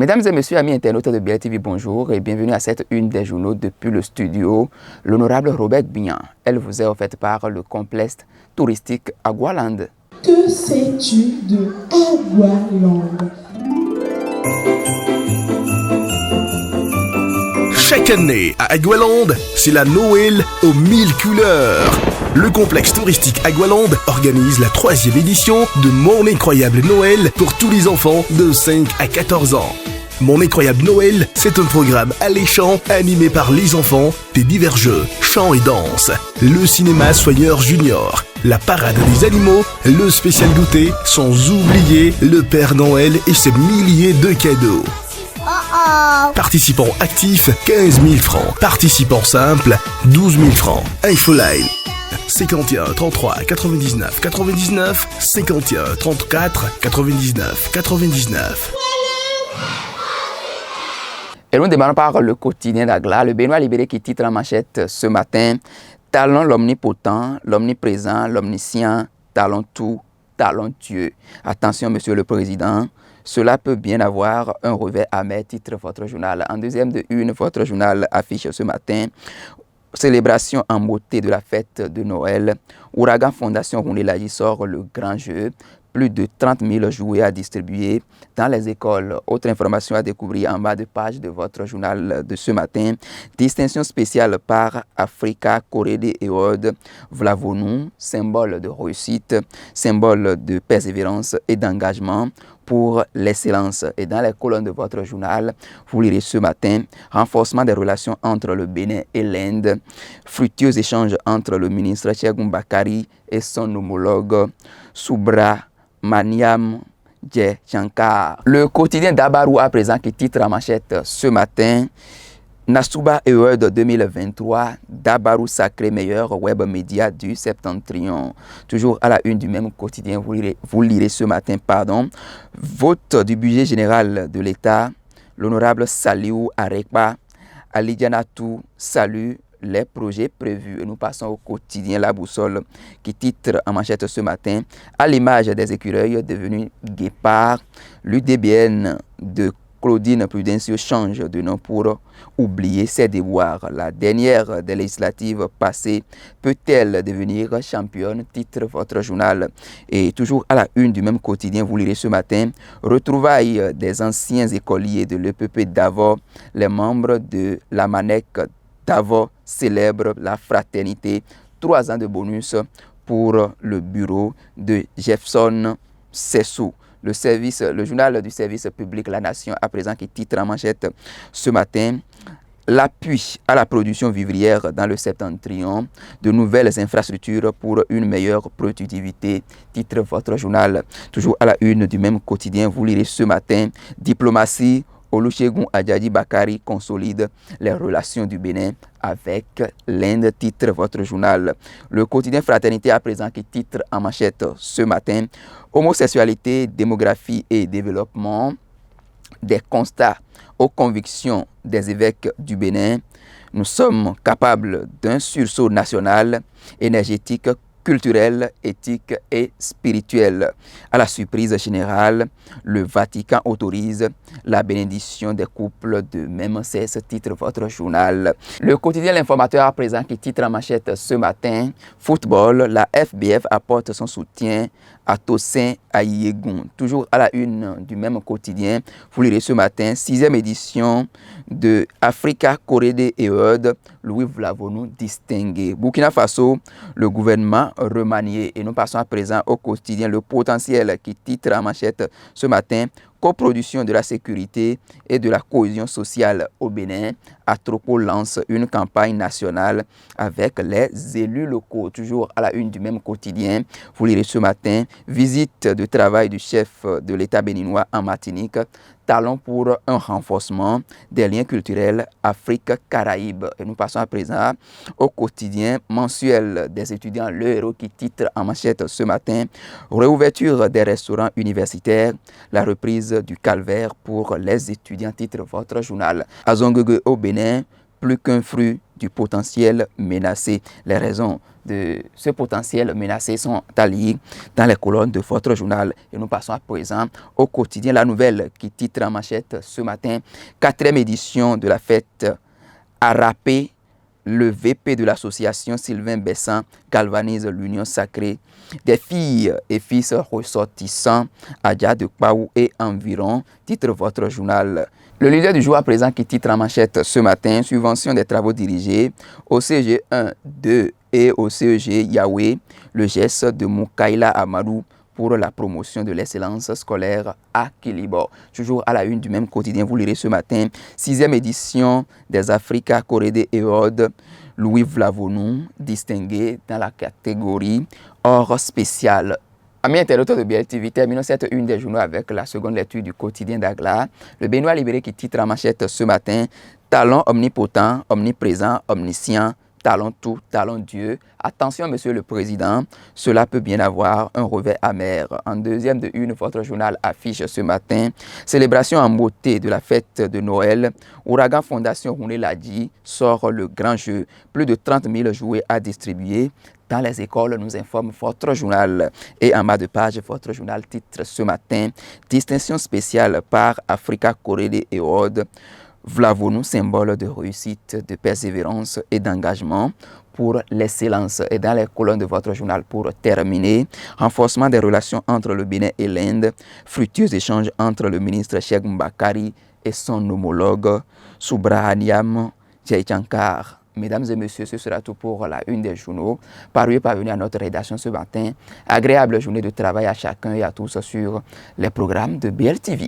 Mesdames et messieurs, amis internautes de BL TV, bonjour et bienvenue à cette une des journaux depuis le studio. L'honorable Robert Bignan, elle vous est offerte par le complexe touristique Agualand. Que sais-tu de Agualand? Chaque année, à Agualand, c'est la Noël aux 1000 couleurs. Le complexe touristique Agualand organise la 3e édition de Mon Incroyable Noël pour tous les enfants de 5 à 14 ans. Mon Incroyable Noël, c'est un programme alléchant animé par les enfants, des divers jeux, chants et danses, le cinéma Soigneur Junior, la parade des animaux, le spécial goûter, sans oublier le Père Noël et ses milliers de cadeaux. Participants actifs, 15 000 francs. Participants simples, 12 000 francs. Infoline 51 33 99 99 51 34 99 99. Et nous démarrons par le quotidien d'Agla. Le Béninois libéré qui titre en manchette ce matin: Talent l'omnipotent, l'omniprésent, l'omniscient, talent tout, talent Dieu. Attention, monsieur le président. Cela peut bien avoir un revers amer, titre votre journal. En deuxième de une, votre journal affiche ce matin: célébration en beauté de la fête de Noël. Ouragan Fondation Roundelaji sort le grand jeu. Plus de 30 000 jouets à distribuer dans les écoles. Autre information à découvrir en bas de page de votre journal de ce matin. Distinction spéciale par Africa Korede Award. Vlavonu, symbole de réussite, symbole de persévérance et d'engagement pour l'excellence. Et dans les colonnes de votre journal, vous lirez ce matin: renforcement des relations entre le Bénin et l'Inde, fructueux échanges entre le ministre Chegoum Bakari et son homologue Soubra Maniam Djechankar. Le quotidien d'Abarou à présent qui titre en manchette ce matin: Nasuba Award 2023, Dabarou sacré meilleur web média du Septentrion. Toujours à la une du même quotidien, vous lirez ce matin, vote du budget général de l'État. L'honorable Saliou Arekpa Alidianatou salue les projets prévus. Et nous passons au quotidien La Boussole qui titre en manchette ce matin: à l'image des écureuils devenus guépards, l'UDBN de Claudine Prudencio change de nom pour oublier ses déboires. La dernière des législatives passées peut-elle devenir championne? Titre votre journal. Et toujours à la une du même quotidien, vous lirez ce matin: retrouvailles des anciens écoliers de l'EPP d'Avo. Les membres de la MANEC d'Avo célèbrent la fraternité. 3 ans de bonus pour le bureau de Jefferson Sessou. Le journal du service public La Nation à présent qui titre en manchette ce matin: l'appui à la production vivrière dans le Septentrion, de nouvelles infrastructures pour une meilleure productivité. Titre votre journal. Toujours à la une du même quotidien, vous lirez ce matin: diplomatie, Olusegun Adjadi Bakari consolide les relations du Bénin avec l'Inde. Titre votre journal. Le quotidien Fraternité à présent qui titre en manchette ce matin: homosexualité, démographie et développement, des constats aux convictions des évêques du Bénin. Nous sommes capables d'un sursaut national, énergétique, culturel, éthique et spirituel. À la surprise générale, le Vatican autorise la bénédiction des couples de même sexe. Titre votre journal. Le quotidien L'Informateur à présent qui titre en manchette ce matin: football, la FBF apporte son soutien à Tosin Ayegun. Toujours à la une du même quotidien, vous lirez ce matin: 6e édition de Africa Korede Award, Louis Vlavonu distingué. Burkina Faso, le gouvernement remanié. Et nous passons à présent au quotidien Le Potentiel qui titre en manchette ce matin: coproduction de la sécurité et de la cohésion sociale au Bénin. Atropo lance une campagne nationale avec les élus locaux. Toujours à la une du même quotidien, vous lirez ce matin: visite de travail du chef de l'État béninois en Martinique, talent pour un renforcement des liens culturels Afrique-Caraïbes. Et nous passons à présent au quotidien mensuel des étudiants Le Héros qui titre en manchette ce matin: réouverture des restaurants universitaires, la reprise du calvaire pour les étudiants. Titre votre journal. À Zonguegue au Bénin, plus qu'un fruit du potentiel menacé. Les raisons de ce potentiel menacé sont à lire dans les colonnes de votre journal. Et nous passons à présent au quotidien La Nouvelle qui titre en manchette ce matin, 4e édition de la fête à râper. Le VP de l'association Sylvain Bessan galvanise l'union sacrée des filles et fils ressortissants à Dia de Kpaou et environ, titre votre journal. Le leader du jour à présent qui titre en manchette ce matin, subvention des travaux dirigés au CEG 1, 2 et au CEG Yahweh, le geste de Moukaila Amadou pour la promotion de l'excellence scolaire à Kilibo. Toujours à la une du même quotidien, vous lirez ce matin, 6e édition des Africa Corée Award, Louis Vlavonou, distingué dans la catégorie hors spécial. Amis internautes de BLTV, terminons cette une des journaux avec la seconde lecture du quotidien d'Agla. Le Béninois libéré qui titre en manchette ce matin, talent omnipotent, omniprésent, omniscient, talent tout, talent Dieu. Attention, Monsieur le Président, cela peut bien avoir un revers amer. En deuxième de une, votre journal affiche ce matin, célébration en beauté de la fête de Noël. Ouragan Fondation Rouné Ladi sort le grand jeu. Plus de 30 000 jouets à distribuer dans les écoles, nous informe votre journal. Et en bas de page, votre journal titre ce matin, distinction spéciale par Africa Corée Award. Vlavonou, symbole de réussite, de persévérance et d'engagement pour l'excellence. Et dans les colonnes de votre journal, pour terminer, renforcement des relations entre le Bénin et l'Inde, fructueux échanges entre le ministre Cheikh Mbakari et son homologue Subrahaniam Jaichankar. Mesdames et messieurs, ce sera tout pour la une des journaux. Parvenez à notre rédaction ce matin. Agréable journée de travail à chacun et à tous sur les programmes de BLTV.